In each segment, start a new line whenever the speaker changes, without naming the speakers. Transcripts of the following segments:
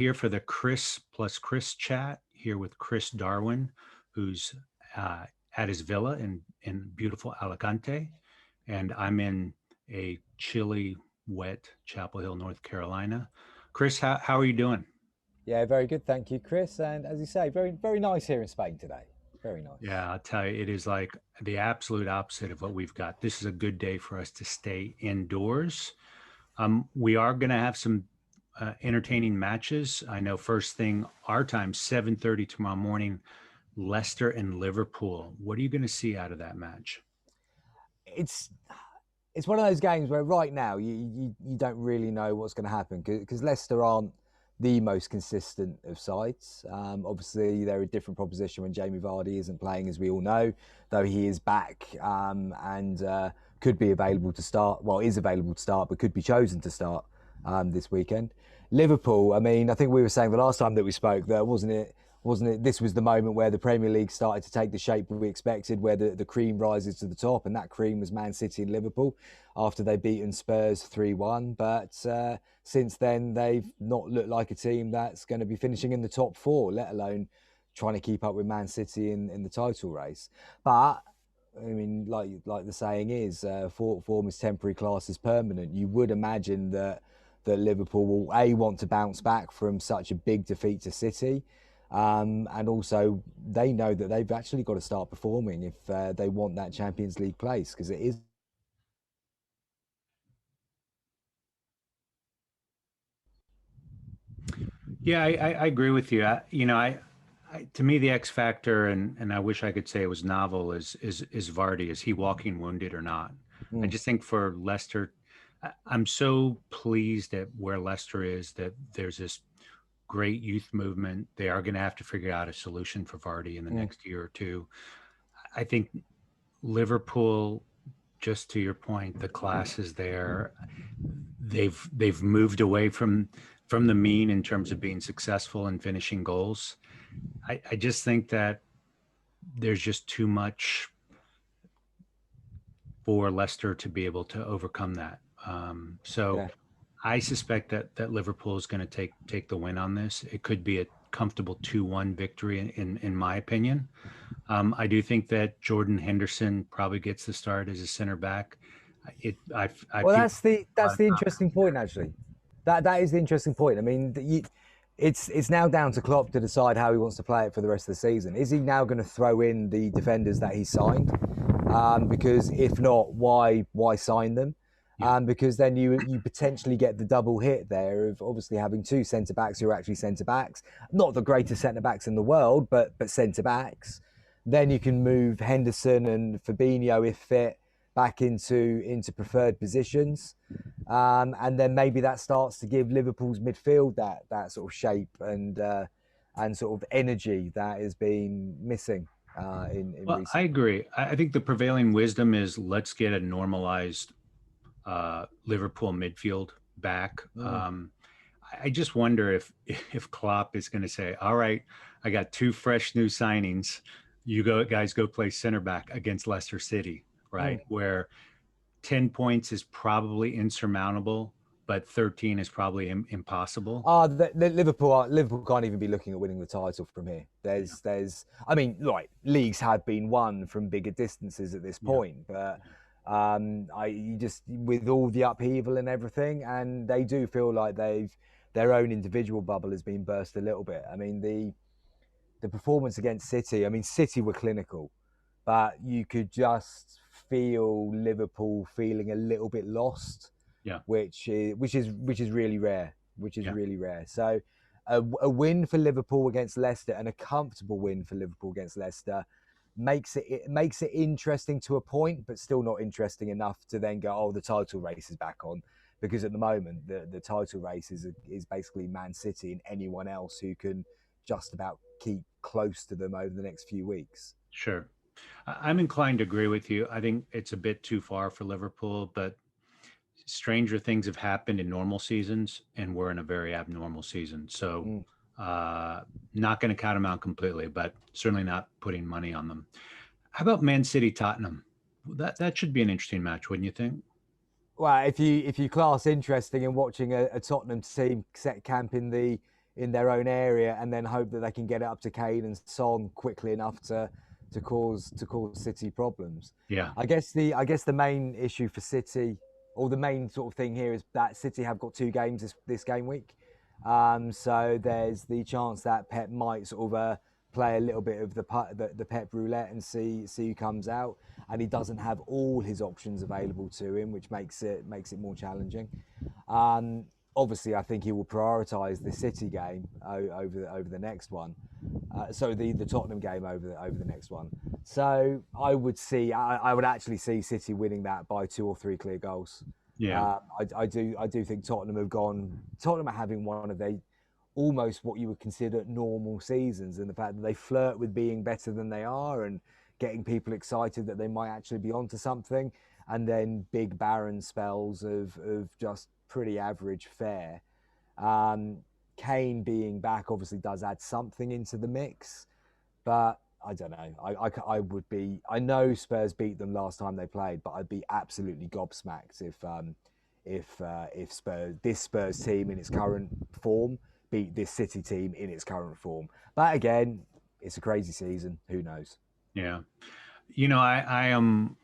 here for the Chris plus Chris chat here with Chris Darwen, who's at his villa in beautiful Alicante. And I'm in a chilly, wet Chapel Hill, North Carolina. Chris, how are you doing?
Yeah, very good. Thank you, Chris. And as you say, very, very nice here in Spain today. Very nice.
Yeah, I'll tell you, it is like the absolute opposite of what we've got. This is a good day for us to stay indoors. We are going to have some entertaining matches. I know first thing our time, 7:30 tomorrow morning, Leicester and Liverpool. What are you going to see out of that match?
It's it's one of those games where right now you don't really know what's going to happen because Leicester aren't the most consistent of sides. Obviously, they're a different proposition when Jamie Vardy isn't playing, as we all know, though he is back and could be available to start. Well, is available to start, but could be chosen to start this weekend. Liverpool, I mean, I think we were saying the last time that we spoke that wasn't it this was the moment where the Premier League started to take the shape that we expected, where the cream rises to the top, and that cream was Man City and Liverpool after they beaten Spurs 3-1. But since then, they've not looked like a team that's going to be finishing in the top four, let alone trying to keep up with Man City in the title race. But I mean, like the saying is, form is temporary, class is permanent. You would imagine that Liverpool will want to bounce back from such a big defeat to City. And also, they know that they've actually got to start performing if they want that Champions League place, because it is.
Yeah, I agree with you. To me, the X factor, and I wish I could say it was novel, is Vardy. Is he walking wounded or not? I
Mm,
just think for Leicester, I'm so pleased at where Leicester is, that there's this great youth movement. They are going to have to figure out a solution for Vardy in the
mm,
next year or two. I think Liverpool, just to your point, the class is there. They've moved away from the mean in terms of being successful and finishing goals. I just think that there's just too much for Leicester to be able to overcome that. So
yeah.
I suspect that Liverpool is going to take the win on this. It could be a comfortable 2-1 victory in my opinion. I do think that Jordan Henderson probably gets the start as a center back. I
Well,
feel a lot
that's
of
the
confidence.
interesting point, actually. That is the interesting point. I mean, it's now down to Klopp to decide how he wants to play it for the rest of the season. Is he now going to throw in the defenders that he signed? Because if not, why sign them?
Yeah,
Because then you potentially get the double hit there of obviously having two centre backs who are actually centre backs, not the greatest centre backs in the world, but centre backs. Then you can move Henderson and Fabinho if fit back into preferred positions, and then maybe that starts to give Liverpool's midfield that sort of shape and sort of energy that has been missing in
well, I
recent.
agree. I think the prevailing wisdom is let's get a normalized Liverpool midfield back.
Mm.
I just wonder if Klopp is going to say, "All right, I got two fresh new signings. You guys go play center back against Leicester City,
Mm.
right? Where 10 points is probably insurmountable, but 13 is probably impossible."
The Liverpool can't even be looking at winning the title from here.
Yeah,
I mean, like leagues have been won from bigger distances at this
yeah,
point, but you just with all the upheaval and everything, and they do feel like their own individual bubble has been burst a little bit. I mean, the performance against City. I mean, City were clinical, but you could just feel Liverpool feeling a little bit lost,
yeah,
which is really rare, which is
yeah.
really rare. So a win for Liverpool against Leicester and a comfortable win for Liverpool against Leicester makes it interesting to a point, but still not interesting enough to then go, oh, the title race is back on. Because at the moment, the title race is basically Man City and anyone else who can just about keep close to them over the next few weeks.
Sure. I'm inclined to agree with you. I think it's a bit too far for Liverpool, but stranger things have happened in normal seasons, and we're in a very abnormal season. So,
Mm.
uh, not going to count them out completely, but certainly not putting money on them. How about Man City Tottenham? That should be an interesting match, wouldn't you think?
Well, if you class interesting in watching a Tottenham team set camp in in their own area and then hope that they can get it up to Kane and Son quickly enough to cause City problems.
Yeah.
I guess the main issue for City, or the main sort of thing here, is that City have got 2 games this game week. So there's the chance that Pep might sort of play a little bit of the Pep roulette and see who comes out, and he doesn't have all his options available to him, which makes it more challenging. Obviously, I think he will prioritise the City game over the next one. So the Tottenham game over the next one. So I would actually see City winning that by 2 or 3 clear goals.
Yeah.
I do think Tottenham are having one of their almost what you would consider normal seasons, and the fact that they flirt with being better than they are and getting people excited that they might actually be onto something, and then big barren spells of just pretty average fare. Kane being back obviously does add something into the mix, but I don't know. I know Spurs beat them last time they played, but I'd be absolutely gobsmacked if this Spurs team in its current form beat this City team in its current form. But again, it's a crazy season. Who knows?
Yeah. I am.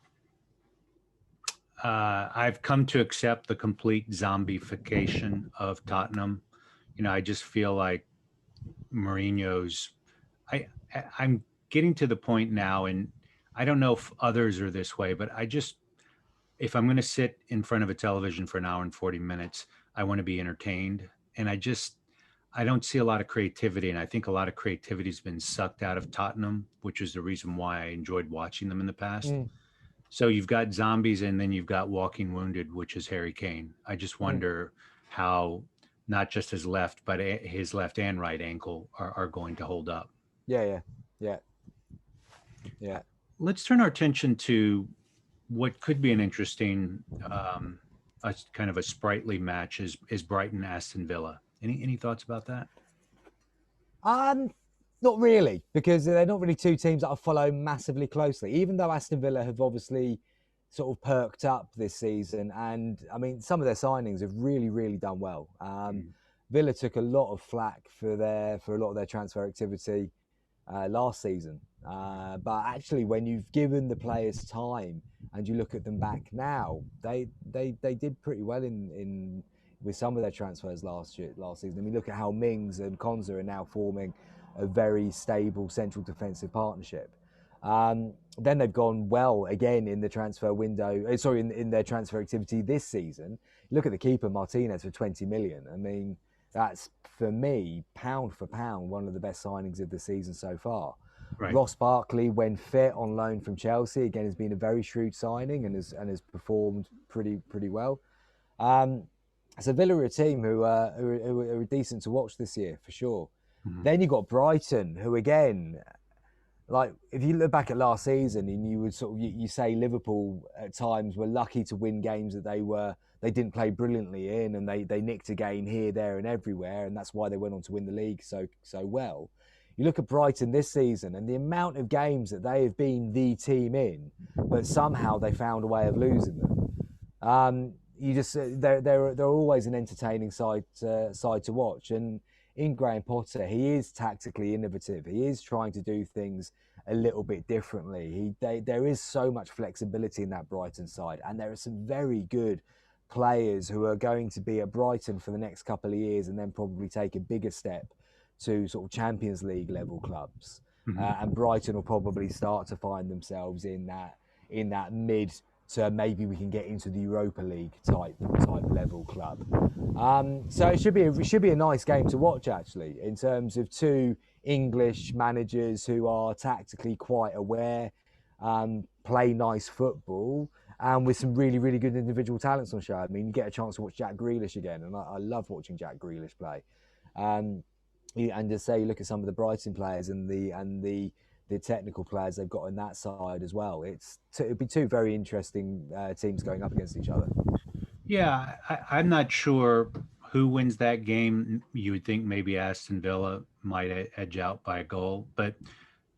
I've come to accept the complete zombification of Tottenham. I just feel like Mourinho's. I'm getting to the point now, and I don't know if others are this way, but if I'm going to sit in front of a television for an hour and 40 minutes, I want to be entertained, and I don't see a lot of creativity, and I think a lot of creativity has been sucked out of Tottenham, which is the reason why I enjoyed watching them in the past. So you've got zombies, and then you've got walking wounded, which is Harry Kane. I just wonder how not just his left, but his left and right ankle are going to hold up.
Yeah.
Let's turn our attention to what could be an interesting, kind of a sprightly match is Brighton-Aston Villa. Any thoughts about that?
Not really, because they're not really 2 teams that I follow massively closely, even though Aston Villa have obviously sort of perked up this season. And I mean, some of their signings have really, really done well. Villa took a lot of flack for a lot of their transfer activity last season. But actually, when you've given the players time and you look at them back now, they did pretty well in with some of their transfers last season. I mean, look at how Mings and Konza are now forming a very stable central defensive partnership. Then they've gone well again in the transfer window. In their transfer activity this season. Look at the keeper Martinez for 20 million. I mean, that's, for me, pound for pound, one of the best signings of the season so far.
Right.
Ross Barkley, when fit on loan from Chelsea, again has been a very shrewd signing and has performed pretty well. So Villa are a team who are decent to watch this year for sure. Then you got Brighton, who again, like if you look back at last season and you would you say Liverpool at times were lucky to win games that they didn't play brilliantly in, and they nicked a game here, there, and everywhere, and that's why they went on to win the league so well. You look at Brighton this season and the amount of games that they have been the team in, but somehow they found a way of losing them. They're always an entertaining side to watch, and in Graham Potter, he is tactically innovative. He is trying to do things a little bit differently. There is so much flexibility in that Brighton side, and there are some very good players who are going to be at Brighton for the next couple of years and then probably take a bigger step to sort of Champions League level clubs. And Brighton will probably start to find themselves in that mid to maybe we can get into the Europa League type level club. So it should be a nice game to watch, actually, in terms of 2 English managers who are tactically quite aware, play nice football, and with some really, really good individual talents on show. I mean, you get a chance to watch Jack Grealish again, and I love watching Jack Grealish play. And to say, you look at some of the Brighton players and the technical players they've got on that side as well. It'd be 2 very interesting teams going up against each other.
Yeah, I'm not sure who wins that game. You would think maybe Aston Villa might edge out by a goal, but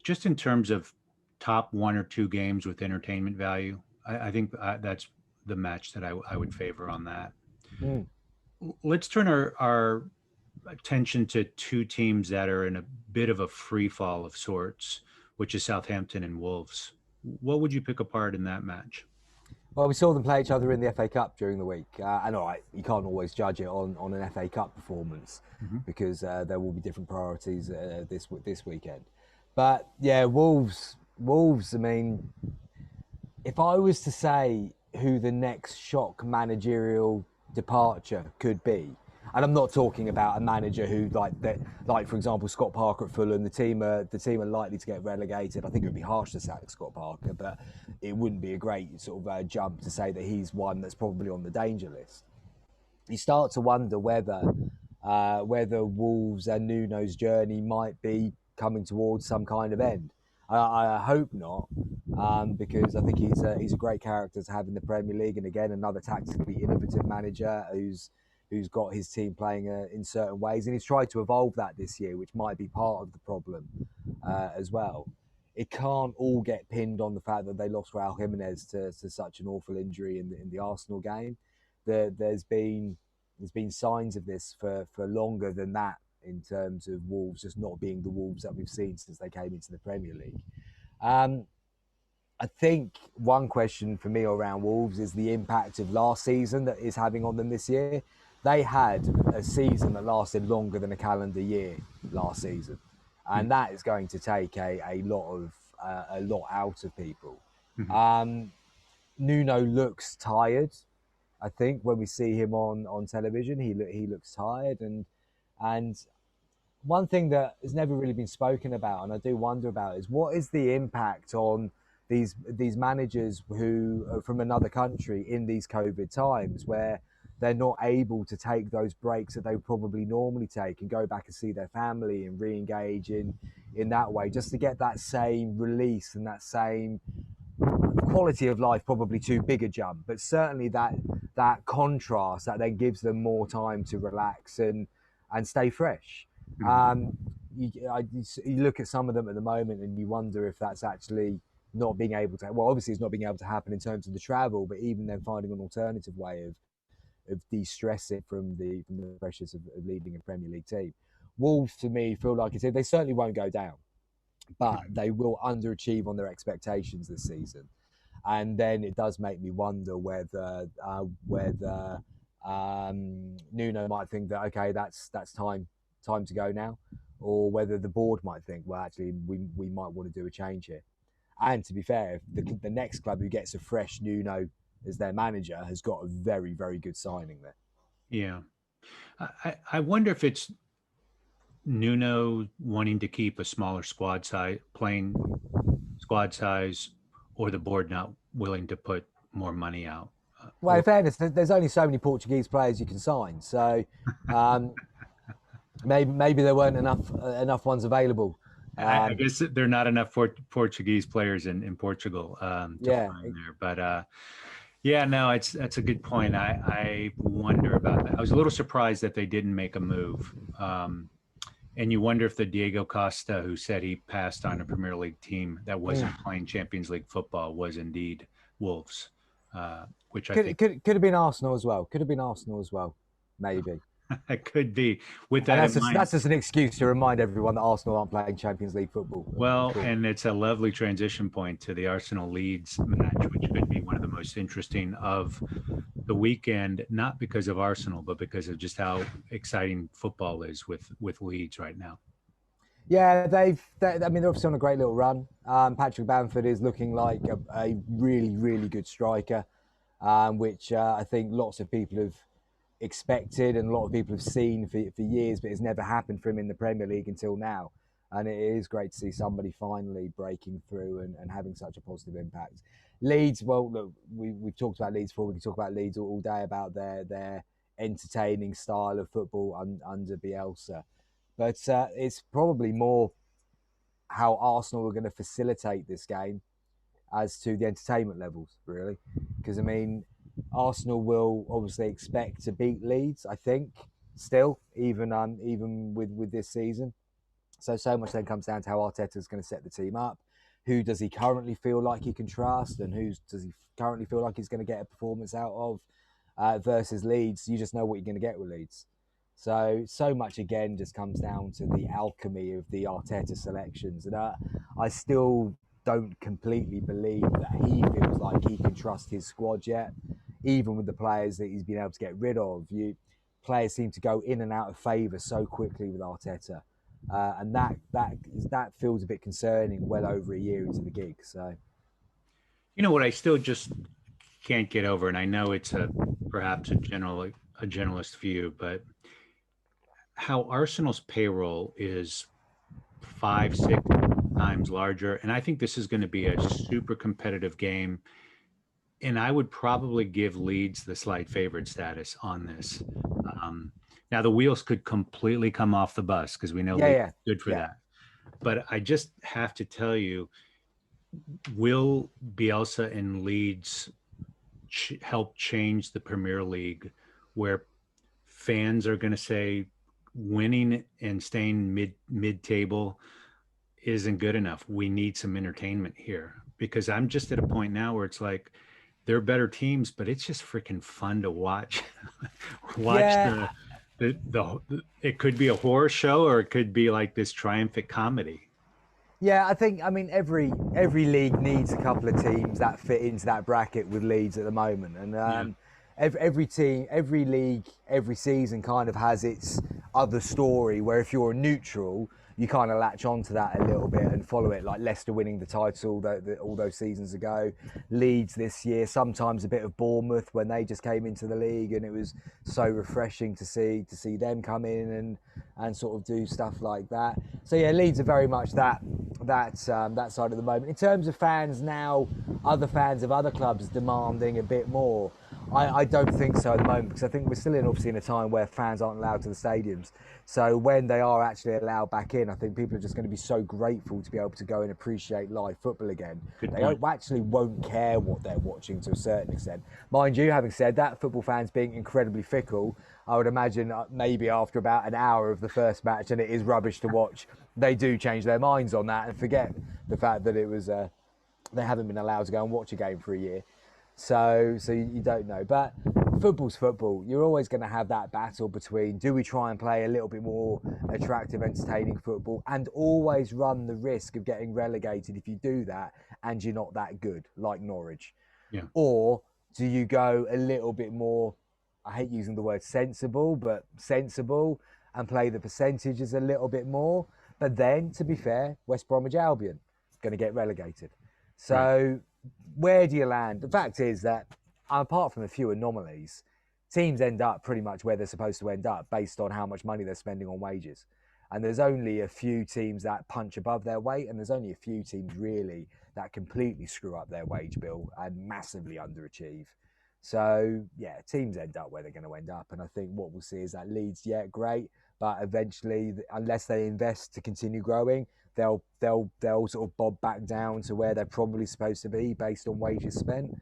just in terms of top 1 or 2 games with entertainment value, I think that's the match that I would favor on that. Let's turn our attention to two teams that are in a bit of a free fall of sorts, which is Southampton and Wolves. What would you pick apart in that match?
Well, we saw them play each other in the FA Cup during the week, and all right, you can't always judge it on an FA Cup performance
Mm-hmm.
because there will be different priorities this weekend. But yeah, Wolves. I mean, if I was to say who the next shock managerial departure could be, and I'm not talking about a manager who like for example Scott Parker at Fulham, the team are likely to get relegated. I think it would be harsh to sack Scott Parker, but it wouldn't be a great sort of jump to say that he's one that's probably on the danger list. You start to wonder whether Wolves and Nuno's journey might be coming towards some kind of end. I hope not, because I think he's a great character to have in the Premier League, and again another tactically innovative manager who's got his team playing in certain ways, and he's tried to evolve that this year, which might be part of the problem as well. It can't all get pinned on the fact that they lost Raul Jimenez to such an awful injury in the Arsenal game. There's been signs of this for longer than that, in terms of Wolves just not being the Wolves that we've seen since they came into the Premier League. I think one question for me around Wolves is the impact of last season that is having on them this year. They had a season that lasted longer than a calendar year last season, and that is going to take a lot out of people.
Mm-hmm.
Nuno looks tired. I think when we see him on television, he looks tired, and one thing that has never really been spoken about, and I do wonder about, is what is the impact on these managers who are from another country in these COVID times, where they're not able to take those breaks that they would probably normally take and go back and see their family and re-engage in that way, just to get that same release and that same quality of life. Probably too big a jump, but certainly that contrast that then gives them more time to relax and stay fresh. You look at some of them at the moment and you wonder if that's actually not being able to, well, obviously it's not being able to happen in terms of the travel, but even then finding an alternative way of de-stressing from the pressures of leading a Premier League team. Wolves, to me, feel like they certainly won't go down, but they will underachieve on their expectations this season. And then it does make me wonder whether Nuno might think that, okay, that's time to go now, or whether the board might think, well, actually we might want to do a change here. And to be fair, the next club who gets a fresh Nuno as their manager has got a very, very good signing there.
Yeah. I wonder if it's Nuno wanting to keep a smaller squad size, playing squad size, or the board not willing to put more money out.
Well, in fairness, there's only so many Portuguese players you can sign, so maybe there weren't enough ones available.
I guess there are not enough Portuguese players in Portugal to find there, but yeah, no, that's a good point. I wonder about that. I was a little surprised that they didn't make a move. And you wonder if the Diego Costa, who said he passed on a Premier League team that wasn't playing Champions League football, was indeed Wolves, which I think
could have been Arsenal as well. Could have been Arsenal as well, maybe.
It could be. With that in mind,
that's just an excuse to remind everyone that Arsenal aren't playing Champions League football.
Well, and it's a lovely transition point to the Arsenal-Leeds match, which could be one of the most interesting of the weekend, not because of Arsenal, but because of just how exciting football is with Leeds right now.
Yeah, they're obviously on a great little run. Patrick Bamford is looking like a really, really good striker, which I think lots of people have expected and a lot of people have seen for years, but it's never happened for him in the Premier League until now. And it is great to see somebody finally breaking through and having such a positive impact. Leeds, well, look, we've talked about Leeds before. We can talk about Leeds all day about their entertaining style of football under Bielsa. But it's probably more how Arsenal are going to facilitate this game as to the entertainment levels, really. Because, I mean, Arsenal will obviously expect to beat Leeds, I think, still, even with this season. So much then comes down to how Arteta's going to set the team up. Who does he currently feel like he can trust, and who does he currently feel like he's going to get a performance out of versus Leeds? You just know what you're going to get with Leeds. So much again just comes down to the alchemy of the Arteta selections, and I still don't completely believe that he feels like he can trust his squad yet, even with the players that he's been able to get rid of. Players seem to go in and out of favour so quickly with Arteta, and that feels a bit concerning. Well over a year into the gig, so
You know what I still just can't get over, and I know it's perhaps a generalist view, but how Arsenal's payroll is 5, 6 times larger, and I think this is going to be a super competitive game. And I would probably give Leeds the slight favorite status on this. Um, Now the wheels could completely come off the bus because we know
yeah,
Leeds
yeah,
is good for
yeah.
that. But I just have to tell you, will Bielsa and Leeds help change the Premier League, where fans are going to say winning and staying mid table isn't good enough? We need some entertainment here, because I'm just at a point now where it's like they're better teams, but it's just freaking fun to watch. Watch
Yeah,
the it could be a horror show, or it could be like this triumphant comedy.
yeah, I mean, every league needs a couple of teams that fit into that bracket with Leeds at the moment, and
Yeah,
every team, every league, every season kind of has its other story. Where if you're a neutral, you kind of latch onto that a little bit and follow it. Like Leicester winning the title all those seasons ago, Leeds this year, sometimes a bit of Bournemouth when they just came into the league, and it was so refreshing to see them come in and sort of do stuff like that. So yeah, Leeds are very much that side of the moment. In terms of fans now, other fans of other clubs demanding a bit more. I don't think so at the moment, because I think we're still obviously in a time where fans aren't allowed to the stadiums. So when they are actually allowed back in, I think people are just going to be so grateful to be able to go and appreciate live football again.
good
They
point.
actually won't care what they're watching to a certain extent. Mind you, having said that, football fans being incredibly fickle, I would imagine maybe after about an hour of the first match, and it is rubbish to watch, they do change their minds on that and forget the fact that it was they haven't been allowed to go and watch a game for a year. So you don't know. But football's football. You're always going to have that battle between, do we try and play a little bit more attractive, entertaining football, and always run the risk of getting relegated if you do that and you're not that good, like Norwich?
Yeah,
Or do you go a little bit more, I hate using the word sensible, but sensible, and play the percentages a little bit more? But then, to be fair, West Bromwich Albion going to get relegated.
right.
So where do you land? The fact is that, apart from a few anomalies, teams end up pretty much where they're supposed to end up based on how much money they're spending on wages. And there's only a few teams that punch above their weight, and there's only a few teams really that completely screw up their wage bill and massively underachieve. So yeah, teams end up where they're going to end up, and I think what we'll see is that Leeds, yeah, great, but eventually, unless they invest to continue growing, they'll sort of bob back down to where they're probably supposed to be based on wages spent.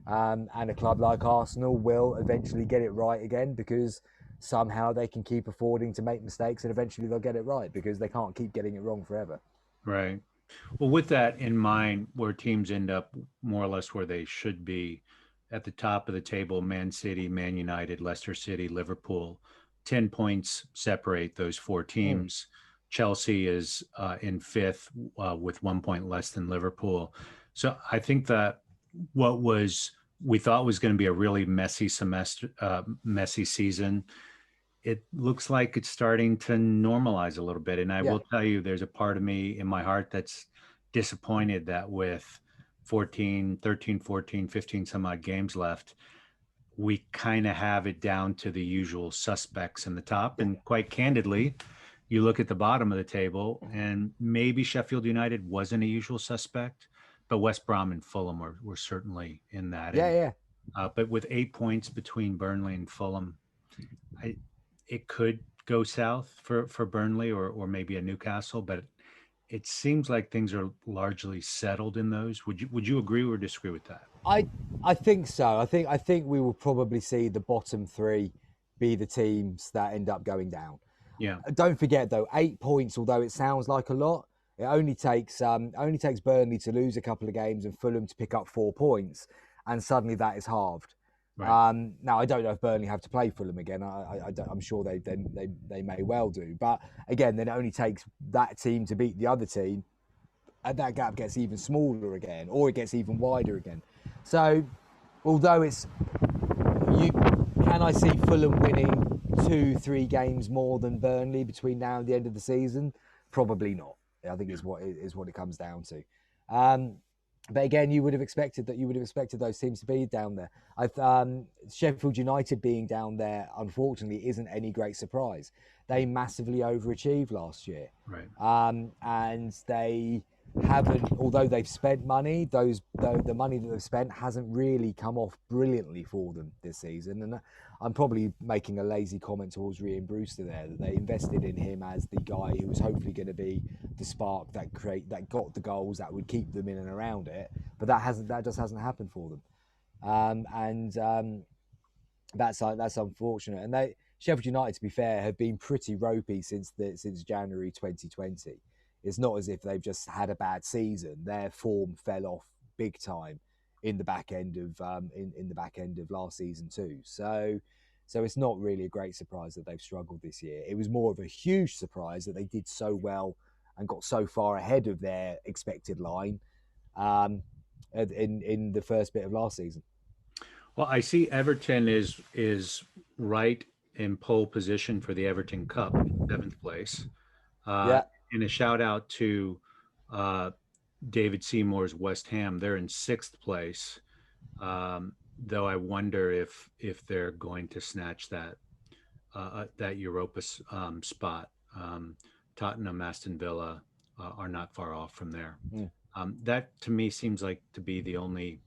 And a club like Arsenal will eventually get it right again, because somehow they can keep affording to make mistakes, and eventually they'll get it right, because they can't keep getting it wrong forever.
Right. Well, with that in mind, where teams end up more or less where they should be at the top of the table: Man City, Man United, Leicester City, Liverpool, 10 points separate those four
Mm.
teams. Chelsea is in fifth with 1 point less than Liverpool. So I think that what we thought was going to be a really messy season, it looks like it's starting to normalize a little bit. And I
Yeah,
will tell you, there's a part of me in my heart that's disappointed that with 14, 13, 14, 15 some odd games left, we kind of have it down to the usual suspects in the top.
yeah,
And quite candidly, you look at the bottom of the table, and maybe Sheffield United wasn't a usual suspect, but West Brom and Fulham were certainly in that.
yeah,
And
yeah.
but with 8 points between Burnley and Fulham, I, it could go south for Burnley, or maybe a Newcastle, but it seems like things are largely settled in those. Would you agree or disagree with that?
I I think so. I think we will probably see the bottom three be the teams that end up going down.
Yeah,
Don't forget though, 8 points, although it sounds like a lot, it only takes Burnley to lose a couple of games and Fulham to pick up 4 points, and suddenly that is halved.
Right.
Now I don't know if Burnley have to play Fulham again. I'm sure they may well do. But again, then it only takes that team to beat the other team, and that gap gets even smaller again, or it gets even wider again. So, although you can I see Fulham winning 2-3 games more than Burnley between now and the end of the season? Probably not. I think is what it comes down to. But again, you would have expected those teams to be down there. Sheffield United being down there, unfortunately, isn't any great surprise. They massively overachieved last year,
Right.
and they haven't. Although they've spent money, the money that they've spent hasn't really come off brilliantly for them this season. And I'm probably making a lazy comment towards Ryan Brewster there, that they invested in him as the guy who was hopefully going to be the spark that got the goals that would keep them in and around it. But that just hasn't happened for them, and that's unfortunate. And Sheffield United, to be fair, have been pretty ropey since January 2020. It's not as if they've just had a bad season. Their form fell off big time in the back end of in the back end of last season too. So it's not really a great surprise that they've struggled this year. It was more of a huge surprise that they did so well and got so far ahead of their expected line in the first bit of last season.
Well, I see Everton is right in pole position for the Everton Cup, 7th place. Uh,
Yeah,
and a shout out to uh, David Seymour's West Ham. They're in 6th place, though I wonder if they're going to snatch that Europa spot. Tottenham, Aston Villa are not far off from there.
mm.
That to me seems like to be the only,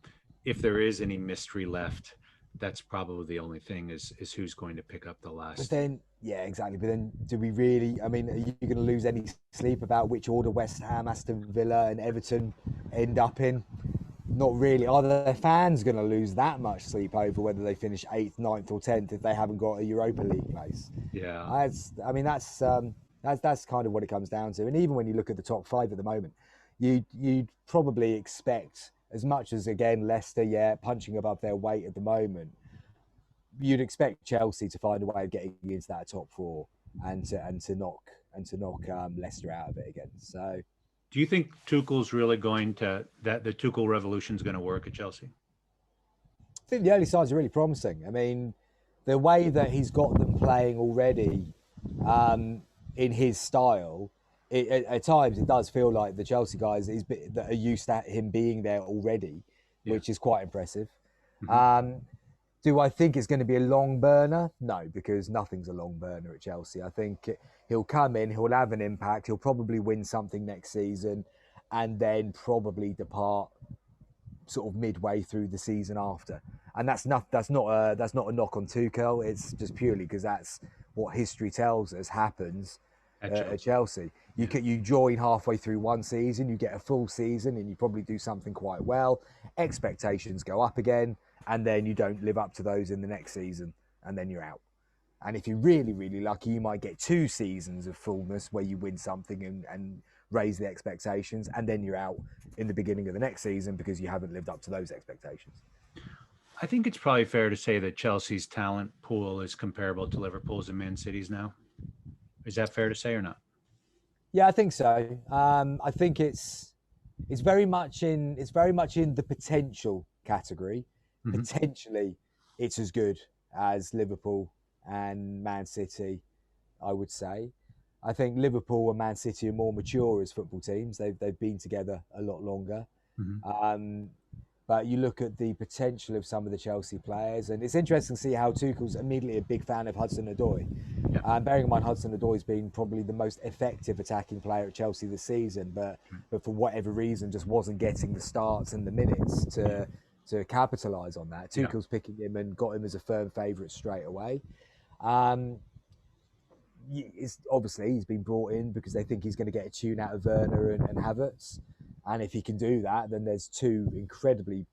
if there is any mystery left, that's probably the only thing is who's going to pick up the
But
last.
then, yeah, exactly. But then, do we really? I mean, are you going to lose any sleep about which order West Ham, Aston Villa, and Everton end up in? Not really. Are their fans going to lose that much sleep over whether they finish 8th, 9th, or 10th if they haven't got a Europa League place?
Yeah,
That's kind of what it comes down to. And even when you look at the top 5 at the moment, you'd probably expect as much as, again, Leicester, yeah, punching above their weight at the moment. You'd expect Chelsea to find a way of getting into that top 4 and to knock Leicester out of it again. So
do you think Tuchel's really going to that the Tuchel revolution is going to work at Chelsea?
I think the early signs are really promising. I mean, the way that he's got them playing already in his style, at times it does feel like the Chelsea guys that are used to him being there already,
Yeah.
which is quite impressive.
Mhm.
Do I think it's going to be a long burner? No, because nothing's a long burner at Chelsea. I think he'll come in, he'll have an impact, he'll probably win something next season, and then probably depart sort of midway through the season after. And that's not a knock on Tuchel. It's just purely because that's what history tells us happens
At
at
Chelsea.
Chelsea.
Yeah.
You join halfway through one season, you get a full season, and you probably do something quite well. Expectations go up again, and then you don't live up to those in the next season, and then you're out. And if you're really, really lucky, you might get 2 seasons of fullness where you win something and raise the expectations, and then you're out in the beginning of the next season because you haven't lived up to those expectations.
I think it's probably fair to say that Chelsea's talent pool is comparable to Liverpool's and Man City's now. Is that fair to say or not?
Yeah, I think so. I think it's very much in the potential category.
Mhm.
Potentially, it's as good as Liverpool and Man City, I would say. I think Liverpool and Man City are more mature as football teams. They've been together a lot longer.
Mhm.
But you look at the potential of some of the Chelsea players, and it's interesting to see how Tuchel's immediately a big fan of Hudson-Odoi.
Yeah.
Bearing in mind Hudson-Odoi's been probably the most effective attacking player at Chelsea this season, but for whatever reason just wasn't getting the starts and the minutes to capitalise on that.
Yeah.
Tuchel's picking him and got him as a firm favourite straight away. It's obviously he's been brought in because they think he's going to get a tune out of Werner and Havertz. And if he can do that, then there's 2 incredibly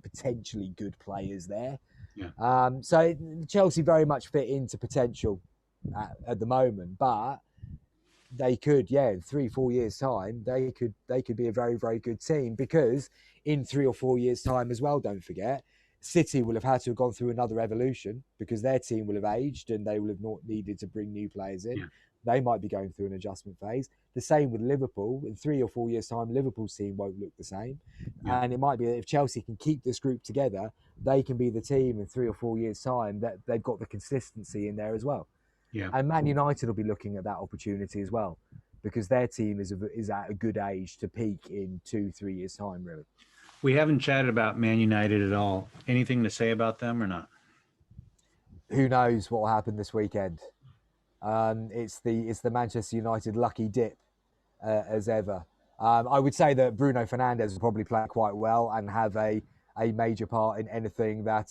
potentially good players there.
Yeah.
So Chelsea very much fit into potential at the moment, but they could, in 3-4 years' time, they could be a very, very good team because in 3 or 4 years' time as well, don't forget, City will have had to have gone through another evolution because their team will have aged and they will have not needed to bring new players in.
Yeah.
They might be going through an adjustment phase. The same with Liverpool. In 3 or 4 years' time, Liverpool's team won't look the same.
Yeah.
And it might be that if Chelsea can keep this group together, they can be the team in 3 or 4 years' time that they've got the consistency in there as well.
Yeah.
And Man United will be looking at that opportunity as well because their team is at a good age to peak in 2-3 years' time, really.
We haven't chatted about Man United at all. Anything to say about them or not?
Who knows what will happen this weekend? It's the Manchester United lucky dip as ever. I would say that Bruno Fernandes will probably play quite well and have a major part in anything that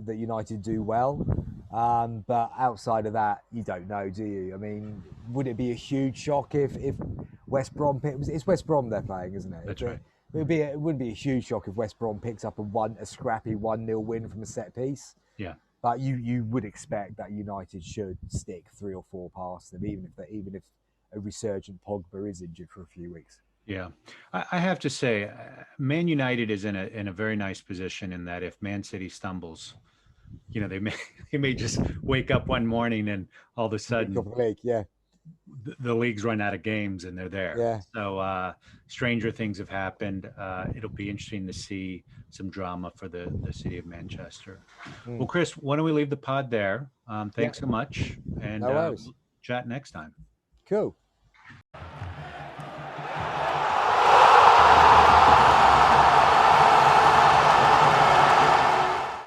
United do well. But outside of that, you don't know, do you? I mean, would it be a huge shock if West Brom it's West Brom they're playing, isn't it?
That's right.
It wouldn't be a huge shock if West Brom picks up a scrappy 1-0 win from a set piece.
Yeah.
But you would expect that United should stick 3 or 4 past them, even if a resurgent Pogba is injured for a few weeks.
Yeah, I have to say, Man United is in a very nice position in that if Man City stumbles, they may just wake up one morning and all of a sudden the league's run out of games and they're there.
Yeah.
So stranger things have happened. It'll be interesting to see some drama for the city of Manchester. Well, Chris, why don't we leave the pod there? Thanks so much, and
no worries.
Chat next time.
Cool.